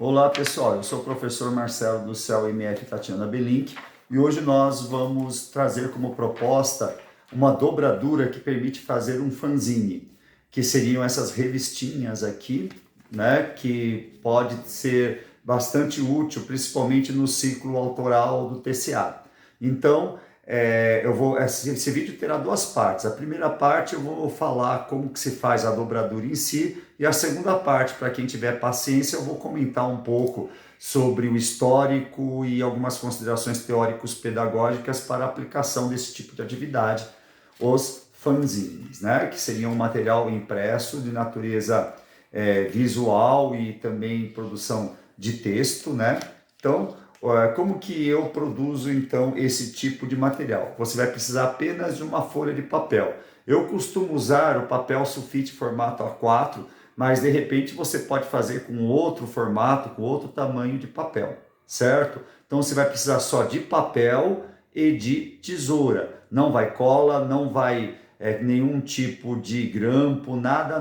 Olá pessoal, eu sou o professor Marcelo do CEL MF Tatiana Belink e hoje nós vamos trazer como proposta uma dobradura que permite fazer um fanzine, que seriam essas revistinhas aqui, né, que pode ser bastante útil, principalmente no ciclo autoral do TCA. Então, esse vídeo terá duas partes. A primeira parte eu vou falar como que se faz a dobradura em si, e a segunda parte, para quem tiver paciência, eu vou comentar um pouco sobre o histórico e algumas considerações teóricos pedagógicas para a aplicação desse tipo de atividade, os fanzines, né? Que seriam um material impresso de natureza visual e também produção de texto, né? Então, como que eu produzo então esse tipo de material? Você vai precisar apenas de uma folha de papel. Eu costumo usar o papel sulfite formato A4, mas de repente você pode fazer com outro formato, com outro tamanho de papel, certo? Então você vai precisar só de papel e de tesoura. Não vai cola, não vai nenhum tipo de grampo, nada,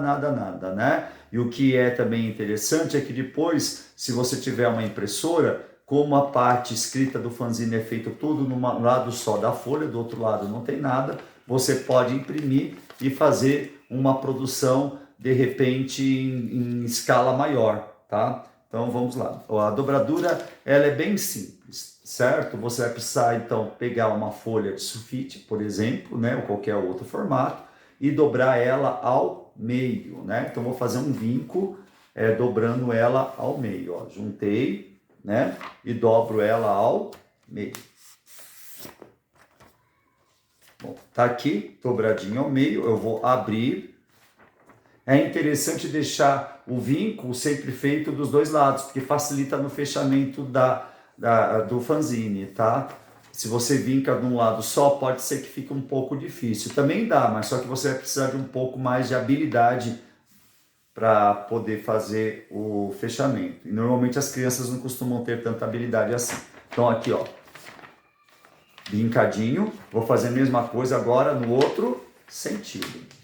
né? E o que é também interessante é que depois, se você tiver uma impressora, como a parte escrita do fanzine é feito tudo num lado só da folha, do outro lado não tem nada, você pode imprimir e fazer uma produção, de repente, em escala maior, tá? Então vamos lá. A dobradura, ela é bem simples, certo? Você vai precisar, então, pegar uma folha de sulfite, por exemplo, né, ou qualquer outro formato, e dobrar ela ao meio, né? Então vou fazer um vinco, dobrando ela ao meio, ó. Juntei, né? E dobro ela ao meio. Bom, tá aqui, dobradinho ao meio, eu vou abrir. É interessante deixar o vinco sempre feito dos dois lados, porque facilita no fechamento do fanzine, tá? Se você vinca de um lado só, pode ser que fique um pouco difícil. Também dá, mas só que você vai precisar de um pouco mais de habilidade para poder fazer o fechamento. E normalmente as crianças não costumam ter tanta habilidade assim. Então aqui, ó, vincadinho. Vou fazer a mesma coisa agora no outro sentido.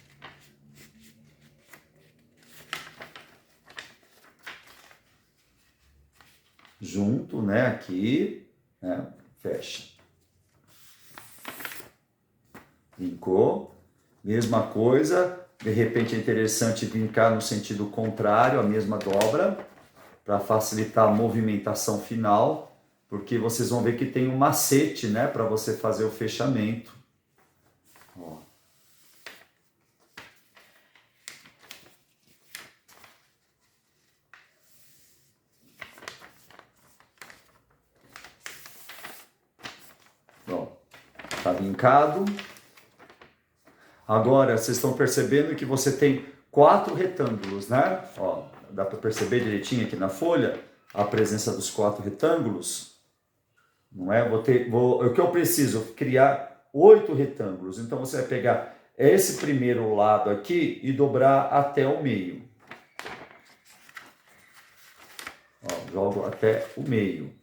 Junto, né, aqui, né, fecha. Vincou. Mesma coisa. De repente é interessante vincar no sentido contrário, a mesma dobra, para facilitar a movimentação final, porque vocês vão ver que tem um macete, né, para você fazer o fechamento. Ó. Ó, tá vincado. Agora, vocês estão percebendo que você tem 4 retângulos, né? Ó, dá para perceber direitinho aqui na folha a presença dos 4 retângulos. Não é? O que eu preciso? Criar 8 retângulos. Então, você vai pegar esse primeiro lado aqui e dobrar até o meio. Ó, jogo até o meio.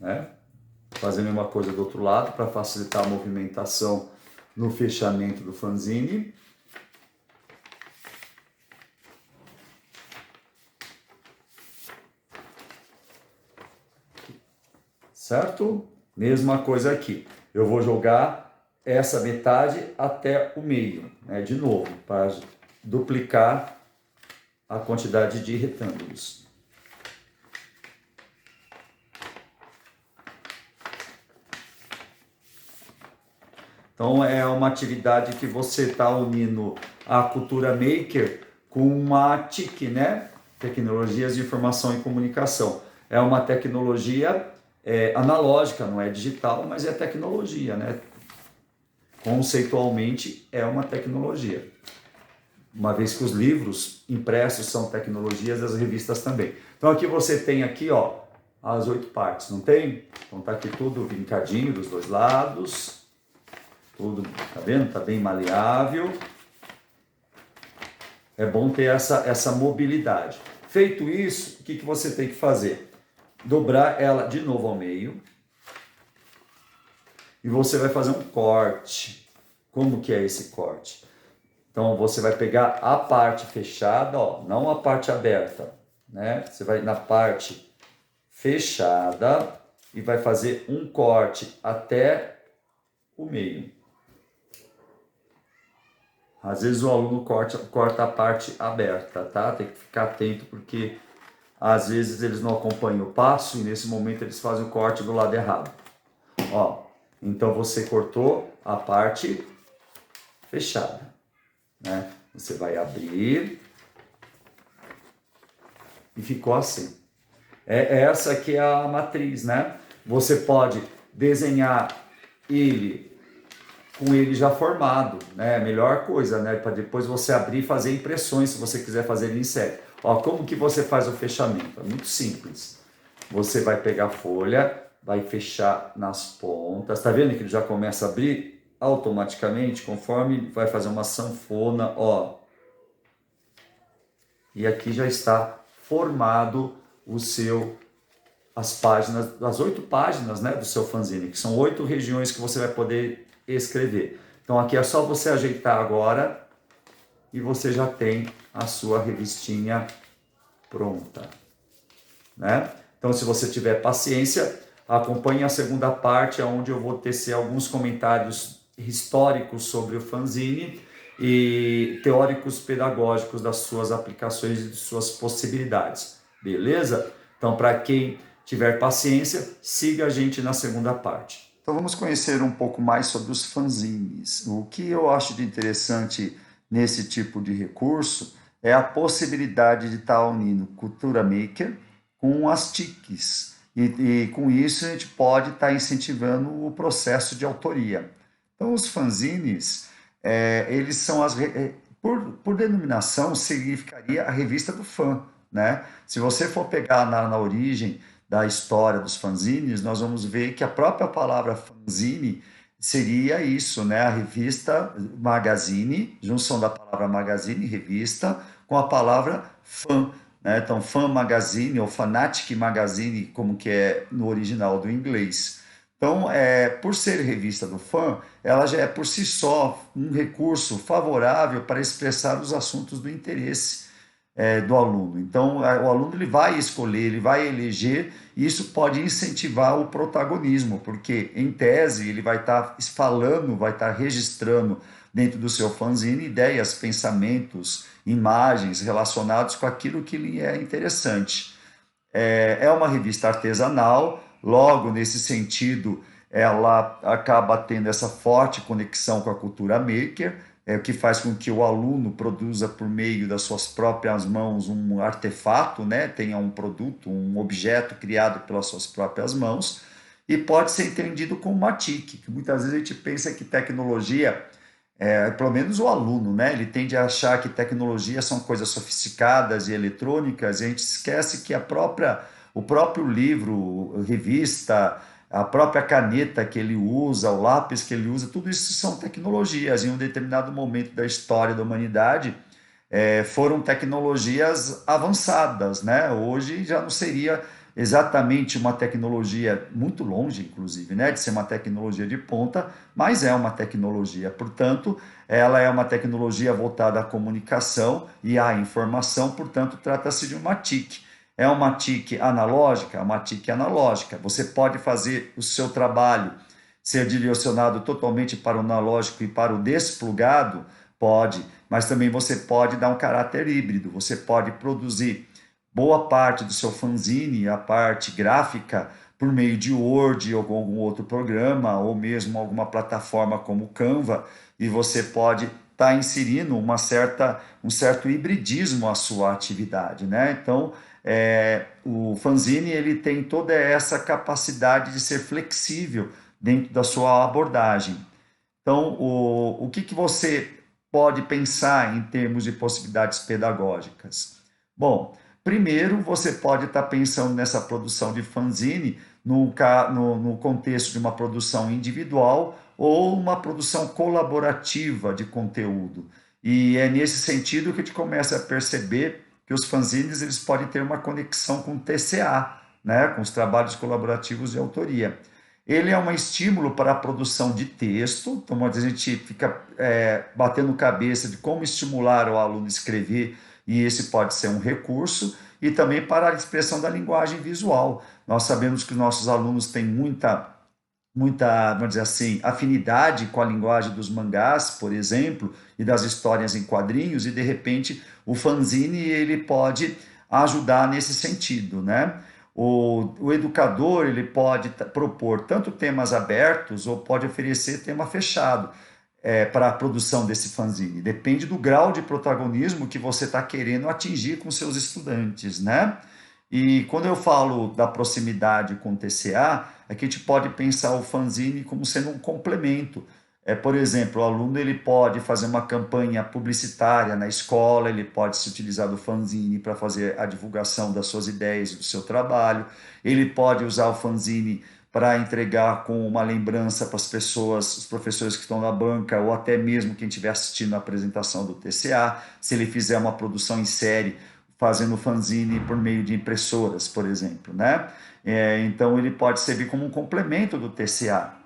Né? Fazer a mesma coisa do outro lado para facilitar a movimentação no fechamento do fanzine. Certo? Mesma coisa aqui. Eu vou jogar essa metade até o meio, né? De novo, para duplicar a quantidade de retângulos. Então é uma atividade que você está unindo a cultura maker com uma TIC, né? Tecnologias de Informação e Comunicação. É uma tecnologia analógica, não é digital, mas é tecnologia, né? Conceitualmente é uma tecnologia. Uma vez que os livros impressos são tecnologias, as revistas também. Então aqui você tem aqui, ó, as 8 partes, não tem? Então tá aqui tudo vincadinho dos dois lados. Tudo, tá vendo? Tá bem maleável. É bom ter essa mobilidade. Feito isso, o que você tem que fazer? Dobrar ela de novo ao meio e você vai fazer um corte. Como que é esse corte? Então você vai pegar a parte fechada, ó, não a parte aberta, né? Você vai na parte fechada e vai fazer um corte até o meio. Às vezes o aluno corta a parte aberta, tá? Tem que ficar atento porque às vezes eles não acompanham o passo e nesse momento eles fazem o corte do lado errado. Ó, então você cortou a parte fechada, né? Você vai abrir e ficou assim. Essa aqui é a matriz, né? Você pode desenhar ele com ele já formado, né? Melhor coisa, né? Para depois você abrir e fazer impressões se você quiser fazer ele em série. Ó, como que você faz o fechamento? É muito simples. Você vai pegar a folha, vai fechar nas pontas. Tá vendo que ele já começa a abrir automaticamente conforme vai fazer uma sanfona, ó. E aqui já está formado as páginas, as 8 páginas, né, do seu fanzine, que são 8 regiões que você vai poder escrever. Então aqui é só você ajeitar agora e você já tem a sua revistinha pronta, né? Então se você tiver paciência, acompanhe a segunda parte, onde eu vou tecer alguns comentários históricos sobre o fanzine e teóricos pedagógicos das suas aplicações e de suas possibilidades, beleza? Então, para quem tiver paciência, siga a gente na segunda parte. Então, vamos conhecer um pouco mais sobre os fanzines. O que eu acho de interessante nesse tipo de recurso é a possibilidade de estar unindo cultura maker com as TICs. E com isso a gente pode estar incentivando o processo de autoria. Então, os fanzines, eles são por denominação, significaria a revista do fã, né? Se você for pegar na origem da história dos fanzines, nós vamos ver que a própria palavra fanzine seria isso, né? A revista magazine, junção da palavra magazine, revista, com a palavra fã, né? Então, fan magazine ou fanatic magazine, como que é no original do inglês. Então, por ser revista do fã, ela já é por si só um recurso favorável para expressar os assuntos do interesse do aluno. Então, o aluno ele vai escolher, ele vai eleger, e isso pode incentivar o protagonismo, porque, em tese, ele vai estar falando, vai estar registrando dentro do seu fanzine ideias, pensamentos, imagens relacionados com aquilo que lhe é interessante. É uma revista artesanal, logo, nesse sentido, ela acaba tendo essa forte conexão com a cultura maker, o que faz com que o aluno produza por meio das suas próprias mãos um artefato, né? Tenha um produto, um objeto criado pelas suas próprias mãos, e pode ser entendido como uma TIC, que muitas vezes a gente pensa que tecnologia, pelo menos o aluno, né? Ele tende a achar que tecnologia são coisas sofisticadas e eletrônicas, e a gente esquece que o próprio livro, revista, a própria caneta que ele usa, o lápis que ele usa, tudo isso são tecnologias. Em um determinado momento da história da humanidade, foram tecnologias avançadas, né? Hoje já não seria exatamente uma tecnologia muito longe, inclusive, né, de ser uma tecnologia de ponta, mas é uma tecnologia. Portanto, ela é uma tecnologia voltada à comunicação e à informação, portanto, trata-se de uma TIC. É uma TIC analógica? É uma TIC analógica. Você pode fazer o seu trabalho ser direcionado totalmente para o analógico e para o desplugado? Pode, mas também você pode dar um caráter híbrido. Você pode produzir boa parte do seu fanzine, a parte gráfica, por meio de Word ou algum outro programa, ou mesmo alguma plataforma como Canva, e você pode estar inserindo um certo hibridismo à sua atividade, né? Então, o fanzine ele tem toda essa capacidade de ser flexível dentro da sua abordagem. Então, o que você pode pensar em termos de possibilidades pedagógicas? Bom, primeiro você pode estar pensando nessa produção de fanzine no contexto de uma produção individual ou uma produção colaborativa de conteúdo. E é nesse sentido que a gente começa a perceber que os fanzines eles podem ter uma conexão com o TCA, né, com os trabalhos colaborativos de autoria. Ele é um estímulo para a produção de texto, então a gente fica batendo cabeça de como estimular o aluno a escrever, e esse pode ser um recurso, e também para a expressão da linguagem visual. Nós sabemos que os nossos alunos têm muita, vamos dizer assim, afinidade com a linguagem dos mangás, por exemplo, e das histórias em quadrinhos, e de repente o fanzine ele pode ajudar nesse sentido, né? O educador ele pode propor tanto temas abertos ou pode oferecer tema fechado para a produção desse fanzine. Depende do grau de protagonismo que você está querendo atingir com seus estudantes, né? E quando eu falo da proximidade com o TCA, é que a gente pode pensar o fanzine como sendo um complemento. Por exemplo, o aluno ele pode fazer uma campanha publicitária na escola, ele pode se utilizar do fanzine para fazer a divulgação das suas ideias e do seu trabalho, ele pode usar o fanzine para entregar com uma lembrança para as pessoas, os professores que estão na banca, ou até mesmo quem estiver assistindo a apresentação do TCA, se ele fizer uma produção em série, fazendo fanzine por meio de impressoras, por exemplo, né? Então ele pode servir como um complemento do TCA.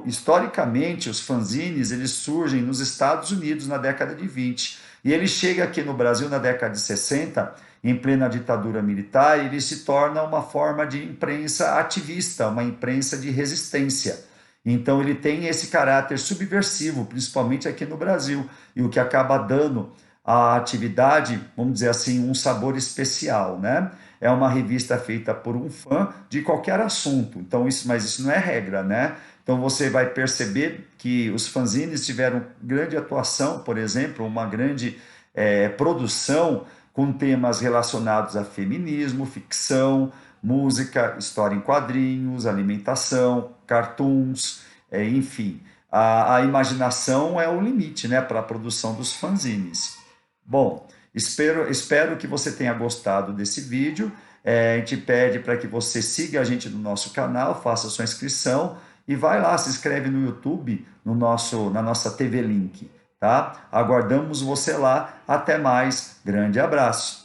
Historicamente, os fanzines eles surgem nos Estados Unidos na década de 20 e ele chega aqui no Brasil na década de 60, em plena ditadura militar, e ele se torna uma forma de imprensa ativista, uma imprensa de resistência. Então ele tem esse caráter subversivo, principalmente aqui no Brasil, e o que acaba dando à atividade, vamos dizer assim, um sabor especial, né? É uma revista feita por um fã de qualquer assunto. Então mas isso não é regra, né? Então você vai perceber que os fanzines tiveram grande atuação, por exemplo, uma grande produção com temas relacionados a feminismo, ficção, música, história em quadrinhos, alimentação, cartoons, enfim. A imaginação é o limite, né, para a produção dos fanzines. Bom, espero que você tenha gostado desse vídeo. A gente pede para que você siga a gente no nosso canal, faça a sua inscrição e vai lá, se inscreve no YouTube, na nossa TV Link, tá? Aguardamos você lá. Até mais. Grande abraço.